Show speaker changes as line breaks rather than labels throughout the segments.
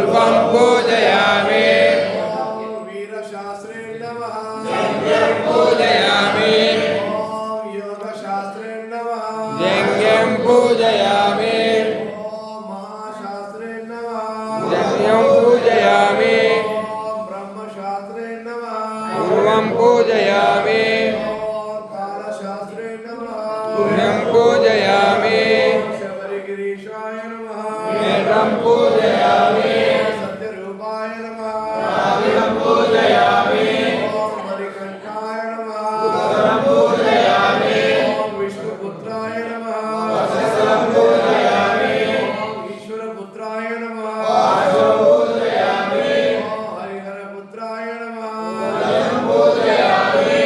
पूर्वं पूजयामि
वीरशास्त्रे नमः
पूजयामि
योगशास्त्रे नमः
यज्ञं पूजयामि
महाशास्त्रे नमः
यज्ञं पूजयामि
ब्रह्मशास्त्रे नमः
पूर्वं पूजयामि
कालशास्त्रे नमः
पुण्यं पूजयामि
शबरिगिरीशाय नमः
वेदं पूजयामि
सत्यरूपाय नमः
वेदं पूजयामि
मणिकण्ठाय नमः
पूजयामि
विष्णुपुत्राय नमः
पूजयामि
ईश्वरपुत्राय नमः
पूजयामि
हरिहरपुत्राय नमः
पूजयामि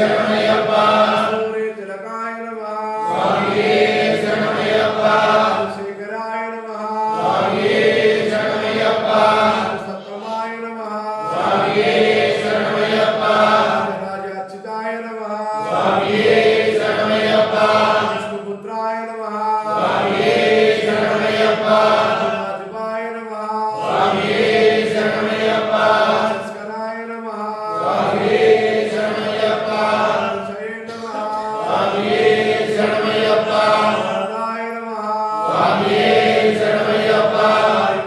ಶರಣಮಯ್ಯಪ್ಪ
ಕಸ್ತೂರಿ ತಿಲಕಾಯ ನಮಃ
ಸ್ವಾಮಿಯೇ ಶರಣಮಯ್ಯಪ್ಪ
ಶೇಖರಾಯ ನಮಃ
ಸ್ವಾಮಿಯೇ ಶರಣಮಯ್ಯಪ್ಪ
ಸತ್ತಮಾಯ ನಮಃ
ಸ್ವಾಮಿಯೇ ಶರಣಮಯ್ಯಪ್ಪ
ರಾಜಾರ್ಚಿತಾಯ ನಮಃ
ಸ್ವಾಮಿಯೇ ಶರಣಮಯ್ಯಪ್ಪ
ವಿಷ್ಣುಪುತ್ರಾಯ ನಮಃ
ಸ್ವಾಮಿಯೇ ಶರಣಮಯ್ಯಪ್ಪ
ಶಿವಾಯ ನಮಃ
ಸ್ವಾಮಿಯೇ ಶರಣಮಯ್ಯಪ್ಪ
ಸ್ಕರಾಯ ನಮಃ
ಸ್ವಾಮಿಯೇ ಶರಣಮಯ್ಯಪ್ಪ
ಶಯ ನಮಃ
ಸ್ವಾಮಿಯೇ ಶರಣಮಯ್ಯಪ್ಪ
ವರದಾಯ ನಮಃ
ಸ್ವಾಮಿಯೇ ಶರಣಮಯ್ಯಪ್ಪ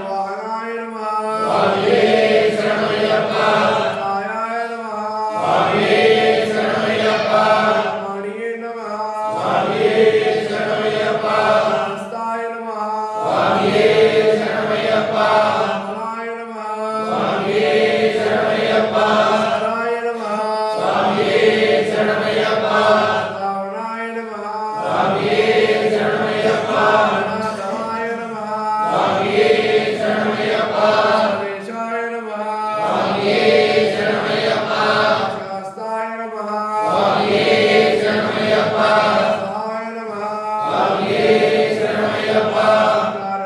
ವಾಹನಾಯ ನಮಃ
ಸ್ವಾಮಿಯೇ ಶರಣಮಯ್ಯಪ್ಪ
ಕಾಯಾಯ ನಮಃ
ಸ್ವಾಮಿಯೇ ಶರಣಮಯ್ಯಪ್ಪ
ಮಾಣಿಯೇ ನಮಃ
ಸ್ವಾಮಿಯೇ ಶರಣಮಯ್ಯಪ್ಪ
ಹಸ್ತಾಯ ನಮಃ
ಸ್ವಾಮಿಯೇ ಶರಣಮಯ್ಯಪ್ಪ
ಕಮಲಾಯ ನಮಃ
ಸ್ವಾಮಿಯೇ ಶರಣಮಯ್ಯಪ್ಪ
ಹರಾಯ ನಮಃ
ಸ್ವಾಮಿಯೇ ಶರಣಮಯ್ಯಪ್ಪ
ರಾವಣಾಯ ನಮಃ
ಸ್ವಾಮಿಯೇ ಶರಣಮಯ್ಯಪ್ಪ
ಗಣಾಧಮಾಯ ನಮಃ
ಸ್ವಾಮಿಯೇ ಶರಣಮಯ್ಯಪ್ಪ
ಸರ್ವೇಶಾಯ ನಮಃ
ಸ್ವಾಮಿಯೇ ಶರಣಮಯ್ಯಪ್ಪ
ಶಾಸ್ತಾಯ ನಮಃ
ಸ್ವಾಮಿಯೇ ಶರಣಮಯ್ಯಪ್ಪ
ಸಹಾಯ ನಮಃ
ಸ್ವಾಮಿಯೇ ಶರಣಮಯ್ಯಪ್ಪ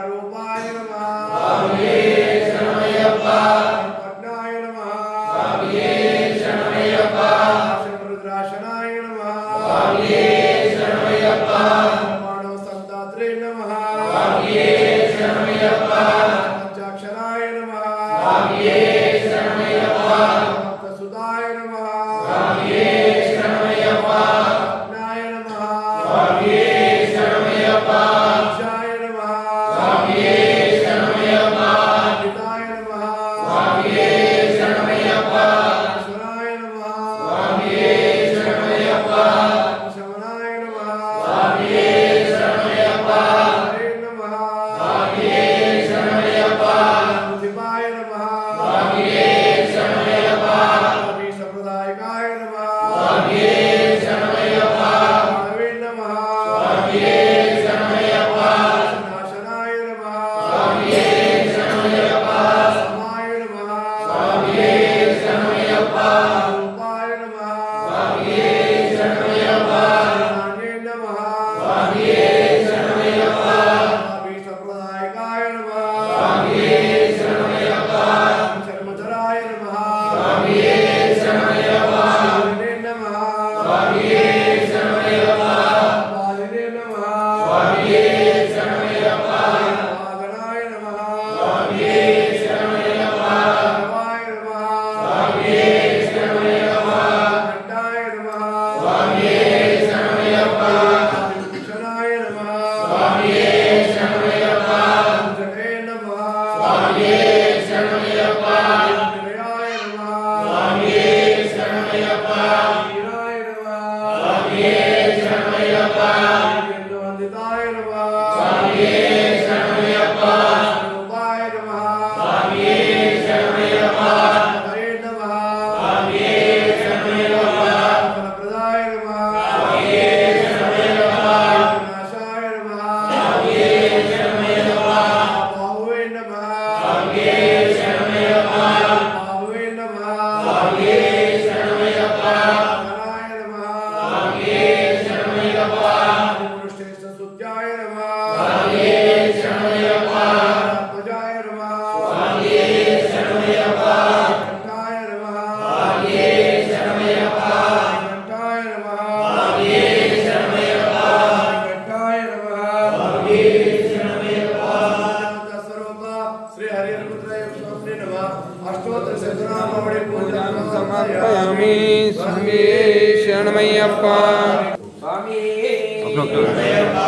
ರೂಪಾಯ ನಮಃ
ಸ್ವಾಮಿಯೇ ಶರಣಮಯ್ಯಪ್ಪ
ಪಟ್ನಾಯ ನಮಃ
ಸ್ವಾಮಿಯೇ ಶರಣಮಯ್ಯಪ್ಪ
ರುದ್ರಾಶನಾಯ ನಮಃ
ಸ್ವಾಮಿಯೇ ಶರಣಮಯ್ಯಪ್ಪ
ಮಾನವ ಸಂತಾತ್ರೆ ನಮಃ
ಸ್ವಾಮಿಯೇ ಶರಣಮಯ್ಯಪ್ಪ
ಪಂಚಾಕ್ಷರಾಯ ನಮಃ
ಸ್ವಾಮಿಯೇ ಶರಣಮಯ್ಯಪ್ಪ
ಭಕ್ತಸುಧಾಯ ನಮಃ
ಸ್ವಾಮಿಯೇ ಶರಣಮಯ್ಯಪ್ಪ
ಪಟ್ನಾಯ ನಮಃ
ಸ್ವಾಮಿಯೇ ಶರಣಮಯ್ಯಪ್ಪ
ಈಶಾಯ ನಮಃ
ಸ್ವಾಮಿಯೇ ಶರಣಮಯ್ಯಪ್ಪ
ಹಿತಾಯ ನಮಃ
ಸ್ವಾಮಿಯೇ ಶರಣಮಯ್ಯಪ್ಪ
ಈಶ್ವರಾಯ ನಮಃ
ಸ್ವಾಮಿಯೇ ಶರಣಮಯ್ಯಪ್ಪ
ಶಮನಾಯ ನಮಃ
ಸ್ವಾಮಿಯೇ ಶರಣಮಯ್ಯಪ್ಪ
ಹರೇ ನಮಃ
ಸ್ವಾಮಿಯೇ ಶರಣಮಯ್ಯಪ್ಪ
ಶಿವಾಯ ನಮಃ
ಸ್ವಾಮಿಯೇ ಶರಣಮಯ್ಯಪ್ಪ
ಸ್ವಾಮಿ ಸಂಪ್ರದಾಯಕಾಯ ನಮಃ
ಸ್ವಾಮಿಯೇ ಶರಣಮಯ್ಯಪ್ಪ
ಹರೇ ನಮಃ
ಸ್ವಾಮಿಯೇ ಶರಣಮಯ್ಯಪ್ಪ
ನಾಶನಾಯ ನಮಃ
ಸ್ವಾಮಿಯೇ ಶರಣಮಯ್ಯಪ್ಪ
ಸಮಾಯ ನಮಃ
ಸ್ವಾಮಿಯೇ ಶರಣಮಯ್ಯಪ್ಪ
ರೂಪಾಯ ನಮಃ
ಸ್ವಾಮಿಯೇ ಶರಣಮಯ್ಯಪ್ಪ
ನಾನೇ ನಮಃ
ಸ್ವಾಮಿಯೇ ಶರಣಮಯ್ಯಪ್ಪ
ಸ್ವಾಮಿ ಸಂಪ್ರದಾಯಕಾಯ ನಮಃ
ಸ್ವಾಮಿಯೇ ಶರಣಮಯ್ಯಪ್ಪ
ಶರ್ಮಧರಾಯ ನಮಃ
ಸ್ವಾಮಿಯೇ ಶರಣಮಯ್ಯಪ್ಪ
ಹರೇ ನಮಃ
ಸ್ವಾಮಿಯೇ ಶರಣಮಯ್ಯಪ್ಪ
ಪಾಲಿನೇ ನಮಃ
ಸ್ವಾಮಿಯೇ ಶರಣಮಯ್ಯಪ್ಪ
ವಾಗನಾಯ ನಮಃ
ಸ್ವಾಮಿಯೇ ಶರಣಮಯ್ಯಪ್ಪ
ಶಿವಾಯ ನಮಃ
ಸ್ವಾಮಿಯೇ ಶರಣಮಯ್ಯಪ್ಪ
ಖಂಡಾಯ ನಮಃ
ಸ್ವಾಮಿಯೇ ಶರಣಮಯ್ಯಪ್ಪ
ಭೂಷಣಾಯ ನಮಃ
ಸ್ವಾಮಿಯೇ ಶರಣಮಯ್ಯಪ್ಪ
ಜಗೇ ನಮಃ
ಸ್ವಾಮಿಯೇ ಶರಣಮಯ್ಯಪ್ಪ
ನಿಲಯಾಯ ನಮಃ
ಸ್ವಾಮಿಯೇ ಶರಣಮಯ್ಯಪ್ಪ
ವೀರಾಯ ನಮಃ
ಸ್ವಾಮಿಯೇ ಶರಣಮಯ್ಯಪ್ಪ
ಎಂದು ವಂದಿತಾಯ ನಮಃ
ಸ್ವಾಮಿಯೇ ಶರಣಮಯ್ಯಪ್ಪ
ರೂಪಾಯ ನಮಃ
ಸ್ವಾಮಿಯೇ ಶರಣಮಯ್ಯಪ್ಪ
ಹರೇ ನಮಃ
ಸ್ವಾಮಿಯೇ ಶರಣಮಯ್ಯಪ್ಪ
ಫಲಪ್ರದಾಯ ನಮಃ
ಸ್ವಾಮಿಯೇ ಶರಣಮಯ್ಯಪ್ಪ
ನಾಶಾಯ ನಮಃ
ಸ್ವಾಮಿಯೇ ಶರಣಮಯ್ಯಪ್ಪ
ಬಾಹುವೇ ನಮಃ
ಸ್ವಾಮಿಯೇ ಶರಣಮಯ್ಯಪ್ಪ
ಬಾಹುವೇ ನಮಃ
ಸ್ವಾಮಿಯೇ ಶರಣಮಯ್ಯಪ್ಪ
ಧನಾಯ ನಮಃ
ಸ್ವಾಮಿಯೇ ಶರಣಮಯ್ಯಪ್ಪ
ಶ್ರೇಷ್ಠ ಸುತ್ಯಾಯ ನಮಃ
ಸ್ವಾಮಿಯೇ ಶರಣಮಯ್ಯಪ್ಪ
ಧ್ವಜಾಯ ನಮಃ
ಸ್ವಾಮಿಯೇ ಶರಣಮಯ್ಯಪ್ಪ
ಕಂಠಾಯ ನಮಃ
ಸ್ವಾಮಿಯೇ ಶರಣಮಯ್ಯಪ್ಪ
ಕಂಠಾಯ ನಮಃ
ಸ್ವಾಮಿಯೇ ಶರಣಮಯ್ಯಪ್ಪ
ಕಂಠಾಯ ನಮಃ
ಸ್ವಾಮಿಯೇ ಶರಣಮಯ್ಯಪ್ಪ
ಸ್ವರೂಪ ಶ್ರೀ ಹರಿಹರಪುತ್ರ ಸ್ವಾಮಿ ನಮಃ ಅಷ್ಟೋತ್ತರ ಶತನಾಮಾವಳಿ ಪೂಜಾ
ಸಮರ್ಪಯಾಮಿ ಸ್ವಾಮಿಯೇ ಶರಣಮಯ್ಯಪ್ಪ
ಸ್ವಾಮಿಯೇ
ಶರಣಮಯ್ಯಪ್ಪ